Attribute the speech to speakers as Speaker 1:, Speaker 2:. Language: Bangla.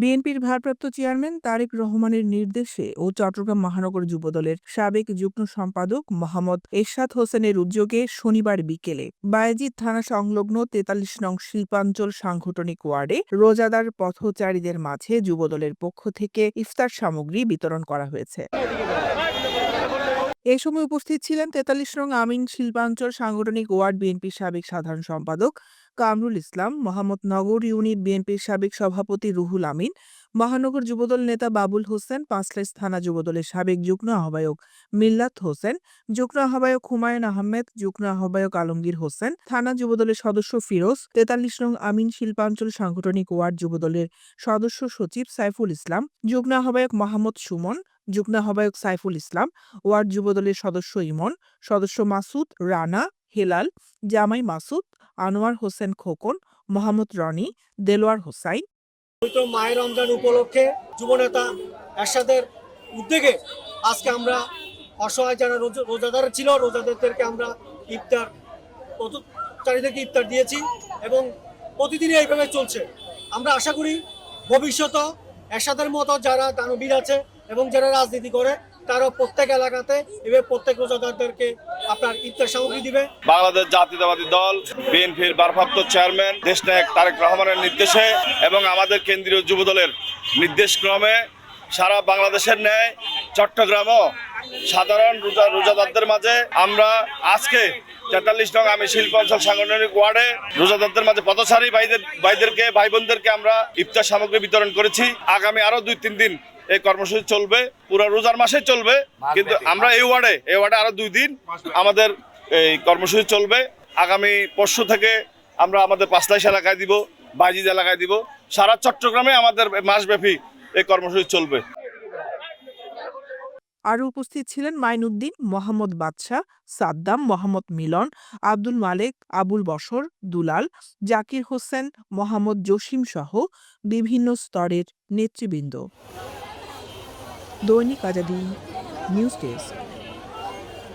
Speaker 1: বিএনপির ভারপ্রাপ্ত চেয়ারম্যান তারেক রহমানের নির্দেশে ও চট্টগ্রাম মহানগর যুবদলের সাবেক যুগ্ম সম্পাদক মোহাম্মদ এরশাদ হোসেনের উদ্যোগে শনিবার বিকেলে বায়েজিদ থানা সংলগ্ন ৪৩ নং শিল্পাঞ্চল সাংগঠনিক ওয়ার্ডে রোজাদার পথচারীদের মাঝে যুবদলের পক্ষ থেকে ইফতার সামগ্রী বিতরণ করা হয়েছে। এ সময় উপস্থিত ছিলেন ৪৩ নং আমিন শিল্পাঞ্চল সাংগঠনিক ওয়ার্ড বিএনপির সাবেক সাধারণ সম্পাদক কামরুল ইসলাম, মোহাম্মদনগর ইউনিট বিএনপির সাবেক সভাপতি রুহুল আমিন, মহানগর যুবদল নেতা বাবুল হোসেন, পাঁচলাইশ থানা যুবদলের সাবেক যুগ্ম আহ্বায়ক মিল্লাত হোসেন, যুগ্ম আহ্বায়ক হুমায়ুন আহমেদ, যুগ্ম আহ্বায়ক আলমগীর হোসেন, থানা যুবদলের সদস্য ফিরোজ, ৪৩ নং আমিন শিল্পাঞ্চল সাংগঠনিক ওয়ার্ড যুবদলের সদস্য সচিব সাইফুল ইসলাম, যুগ্ম আহ্বায়ক মোহাম্মদ সুমন, যুগ্ম আহ্বায়ক সাইফুল ইসলাম, ওয়ার্ড যুবদলের সদস্য ইমন, সদস্য মাসুদ রানা, হেলাল, জামাই মাসুদ, আনোয়ার হোসেন খোকন, মোহাম্মদ রনি, দেলোয়ার হোসাইন।
Speaker 2: পবিত্র মায়ের রমজান উপলক্ষে যুবনেতা এরশাদের উদ্যোগে আজকে আমরা অসহায় যারা রোজাদার ছিল রোজাদারদেরকে আমরা ইফতার পথচারীদেরকে ইফতার দিয়েছি এবং প্রতিদিনই এইভাবে চলছে। আমরা আশা করি ভবিষ্যতে এরশাদের মতো যারা দানবীর আছে এবং যারা রাজনীতি করে তারা প্রত্যেক এলাকাতে এভাবে প্রত্যেক রোজাদারদেরকে আপনার ইফতার সামগ্রী দিবে।
Speaker 3: বাংলাদেশ জাতীয়তাবাদী দল বিএনপির ভারপ্রাপ্ত চেয়ারম্যান দেশনায়ক তারেক রহমানের নির্দেশে এবং আমাদের কেন্দ্রীয় যুবদলের নির্দেশক্রমে সারা বাংলাদেশের ন্যায় চট্টগ্রামও সাধারণ রোজাদারদের মাঝে আমরা আজকে ৪৩ নং আমি শিল্পাঞ্চল সাংগঠনিক ওয়ার্ডে রোজাদারদের মাঝে পথচারী ভাইদেরকে ভাই বোনদেরকে আমরা ইফতার সামগ্রী বিতরণ করেছি। আগামী আরো ২-৩ দিন এই কর্মসূচি চলবে, পুরো রোজার মাসে চলবে, কিন্তু আমরা এই ওয়ার্ডে আরো ২ দিন আমাদের এই কর্মসূচি চলবে। আগামী পরশু থেকে আমরা আমাদের পাঁচলাইশ এলাকায় দিব, বায়েজিদ এলাকায় দিব, সারা চট্টগ্রামে আমাদের মাসব্যাপী এই কর্মসূচি চলবে।
Speaker 1: আরও উপস্থিত ছিলেন মাইনুদ্দিন, মোহাম্মদ বাদশাহ, সাদ্দাম, মোহাম্মদ মিলন, আব্দুল মালেক, আবুল বশর, দুলাল, জাকির হোসেন, মোহাম্মদ জসিম সহ বিভিন্ন স্তরের নেতৃবৃন্দ। দৈনিক আজাদী নিউজ ডেস্ক।